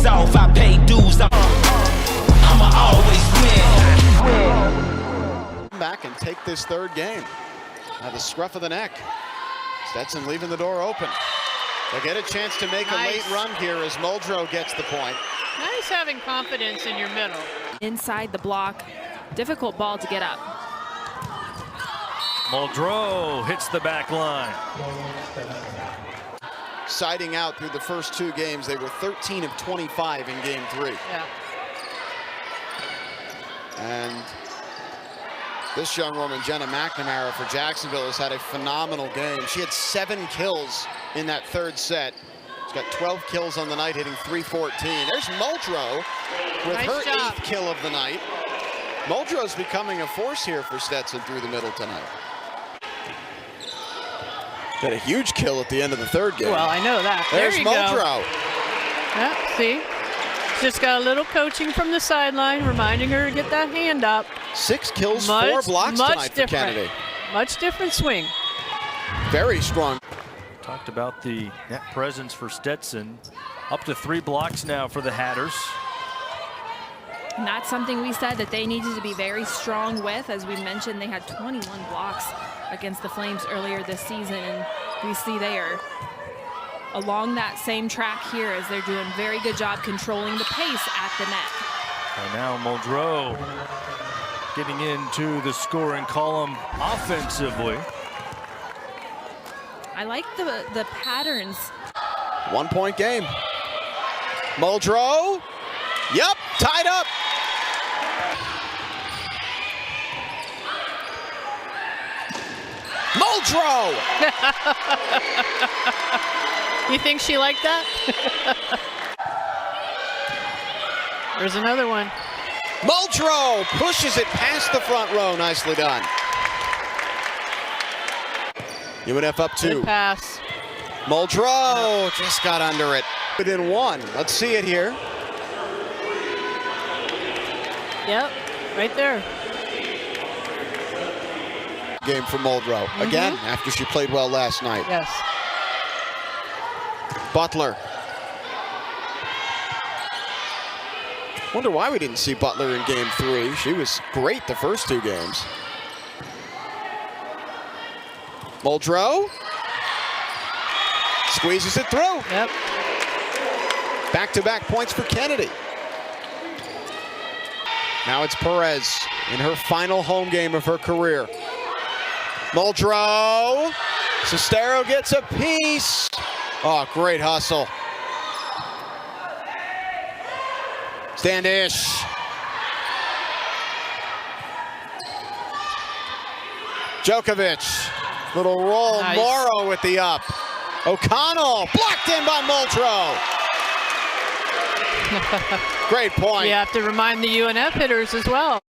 shoes off, I pay dues. I'ma always win. Back and take this third game. Now the scruff of the neck. Stetson leaving the door open. They'll get a chance to make a late run here as Muldrow gets the point. Nice having confidence in your middle. Inside the block, difficult ball to get up. Muldrow hits the back line. Siding out through the first two games, they were 13 of 25 in game 3. Yeah. And this young woman, Jenna McNamara for Jacksonville, has had a phenomenal game. She had 7 kills in that third set. She's got 12 kills on the night, hitting .314. There's Muldrow with her 8th kill of the night. Muldrow's becoming a force here for Stetson through the middle tonight. Got a huge kill at the end of the third game. Well, I know that. There's there you Muldrow. Go. Yeah, see? Just got a little coaching from the sideline, reminding her to get that hand up. 6 kills, 4 blocks tonight for Kennedy. Much different swing. Very strong. Talked about the net presence for Stetson. Up to 3 blocks now for the Hatters. And that's something we said that they needed to be very strong with. As we mentioned, they had 21 blocks against the Flames earlier this season, and we see they are along that same track here as they're doing a very good job controlling the pace at the net. And now Muldrow getting into the scoring column offensively. I like the patterns. 1-point game. Muldrow. Yep, tied up. Muldrow. You think she liked that? There's another one. Muldrow pushes it past the front row. Nicely done. UNF up 2. Good pass. Muldrow just got under it. Within 1. Let's see it here. Yep, right there. Game for Muldrow. Again, after she played well last night. Yes. Butler. Wonder why we didn't see Butler in game 3. She was great the first 2 games. Muldrow squeezes it through. Yep. Back-to-back points for Kennedy. Now it's Perez in her final home game of her career. Muldrow. Sestero gets a piece. Oh, great hustle. Standish. Djokovic. Little roll. Nice. Morrow with the up. O'Connell blocked in by Muldrow. Great point. You have to remind the UNF hitters as well.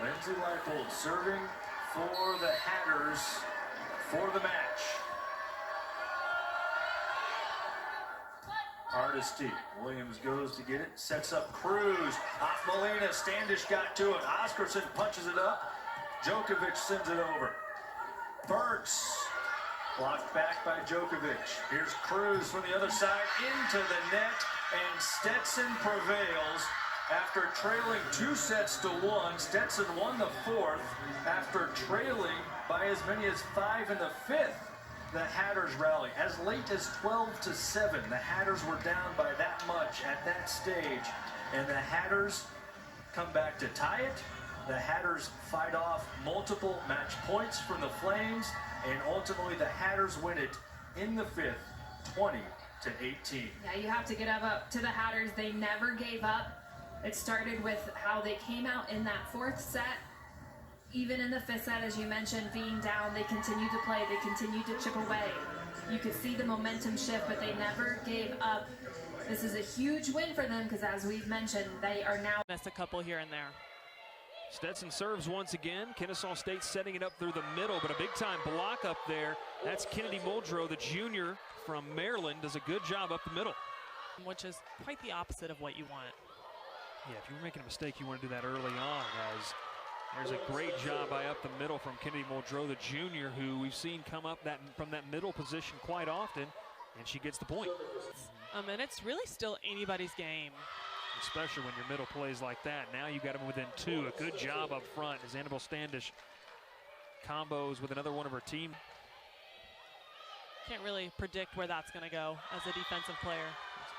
Lindsay Leipold serving for the Hatters for the match. Hardesty. Williams goes to get it, sets up Cruz. Off Molina, Standish got to it. Oscarson punches it up. Djokovic sends it over. Burks blocked back by Djokovic. Here's Cruz from the other side into the net, and Stetson prevails. After trailing 2-1, Stetson won the 4th after trailing by as many as 5 in the 5th. The Hatters rally as late as 12-7. The Hatters were down by that much at that stage, and the Hatters come back to tie it. The Hatters fight off multiple match points from the Flames, and ultimately the Hatters win it in the 5th, 20-18. Yeah, you have to get up to the Hatters. They never gave up. It started with how they came out in that 4th set. Even in the 5th set, as you mentioned, being down, they continued to play. They continued to chip away. You could see the momentum shift, but they never gave up. This is a huge win for them because, as we've mentioned, they are now missed a couple here and there. Stetson serves once again. Kennesaw State setting it up through the middle, but a big-time block up there. That's Kennedy Muldrow, the junior from Maryland, does a good job up the middle. Which is quite the opposite of what you want. Yeah, if you were making a mistake, you want to do that early on, as There's a great job by up the middle from Kennedy Muldrow, the junior, who we've seen come up from that middle position quite often, and she gets the point. And it's really still anybody's game. Especially when your middle plays like that. Now you got them within 2. A good job up front as Annabelle Standish combos with another one of her team. Can't really predict where that's going to go as a defensive player.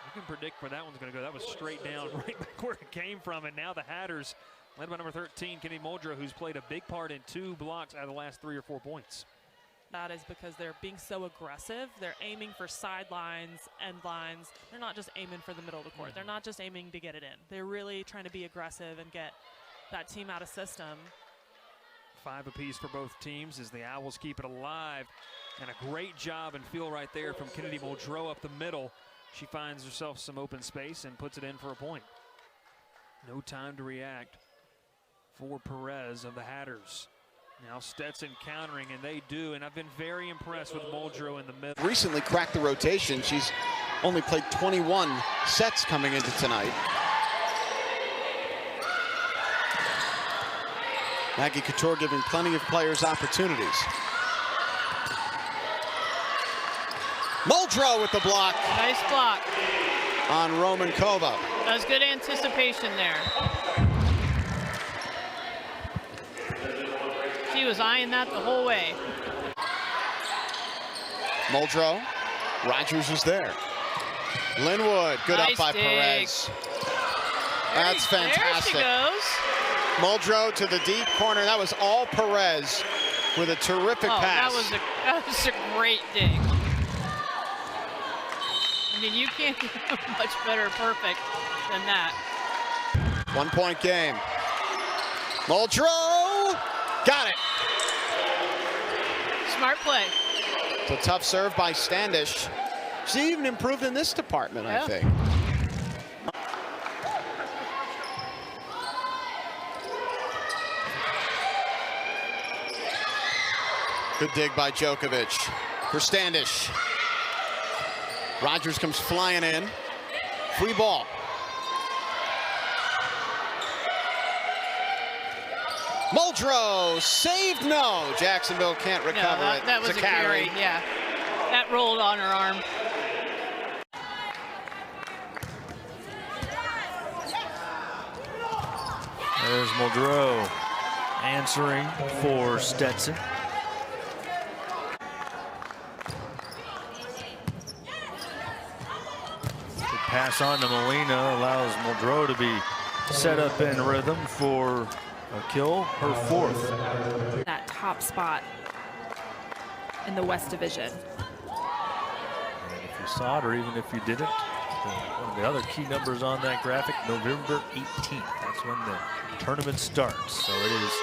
You can predict where that one's going to go. That was straight down right back where it came from. And now the Hatters, led by number 13, Kennedy Muldrow, who's played a big part in 2 blocks out of the last 3 or 4 points. That is because they're being so aggressive. They're aiming for sidelines, end lines. They're not just aiming for the middle of the court. They're not just aiming to get it in. They're really trying to be aggressive and get that team out of system. 5 apiece for both teams as the Owls keep it alive. And a great job and feel right there from Kennedy Muldrow up the middle. She finds herself some open space and puts it in for a point. No time to react for Perez of the Hatters. Now Stetson countering, and they do, and I've been very impressed with Muldrow in the middle. Recently cracked the rotation. She's only played 21 sets coming into tonight. Maggie Couture giving plenty of players opportunities. Muldrow with the block. Nice block. On Romankova. That was good anticipation there. She was eyeing that the whole way. Muldrow. Rogers was there. Linwood, good Nice up by dig. Perez. That's fantastic. There she goes. Muldrow to the deep corner. That was all Perez with a terrific pass. That was a great dig. I mean, you can't get much better perfect than that. 1-point game. Muldrow got it. Smart play. It's a tough serve by Standish. She even improved in this department, I think. Good dig by Djokovic for Standish. Rogers comes flying in. Free ball. Muldrow saved. No, Jacksonville can't recover it. That was a carry. Yeah, that rolled on her arm. There's Muldrow answering for Stetson. Pass on to Molina allows Muldrow to be set up in rhythm for a kill, her 4th. That top spot in the West Division. And if you saw it, or even if you didn't, one of the other key numbers on that graphic, November 18th. That's when the tournament starts. So it is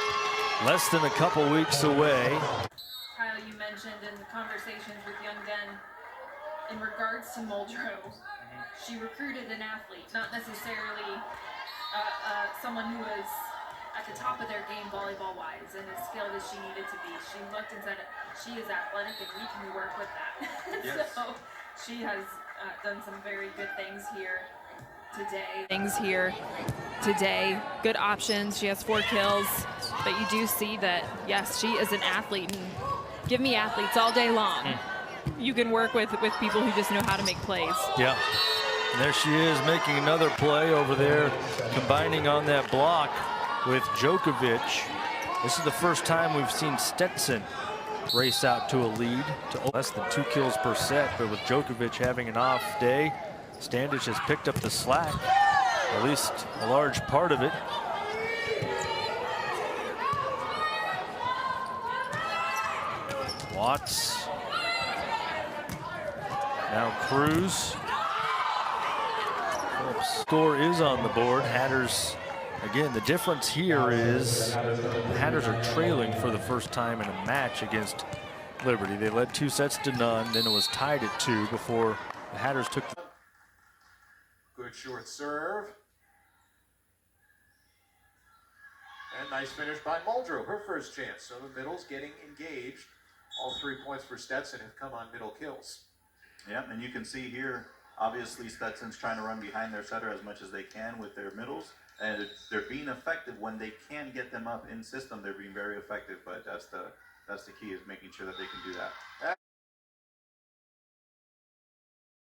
less than a couple weeks away. Kyle, you mentioned in the conversations with Young Den, in regards to Muldrow, she recruited an athlete, not necessarily someone who was at the top of their game volleyball-wise and as skilled as she needed to be. She looked and said, she is athletic and we can work with that. Yes. So she has done some very good things here today. Good options. She has 4 kills, but you do see that, yes, she is an athlete. And give me athletes all day long. You can work with people who just know how to make plays. Yeah. And there she is making another play over there, combining on that block with Djokovic. This is the first time we've seen Stetson race out to a lead to less than 2 kills per set, but with Djokovic having an off day, Standish has picked up the slack, at least a large part of it. Watts. Now Cruz. Score is on the board. Hatters, again, the difference here is the Hatters are trailing for the first time in a match against Liberty. They led 2 sets to none, then it was tied at 2 before the Hatters took the... Good short serve. And nice finish by Muldrow, her first chance. So the middle's getting engaged. All 3 points for Stetson have come on middle kills. Yep, and you can see here Obviously, Stetson's trying to run behind their setter as much as they can with their middles, and they're being effective when they can get them up in system. They're being very effective, but that's the key, is making sure that they can do that.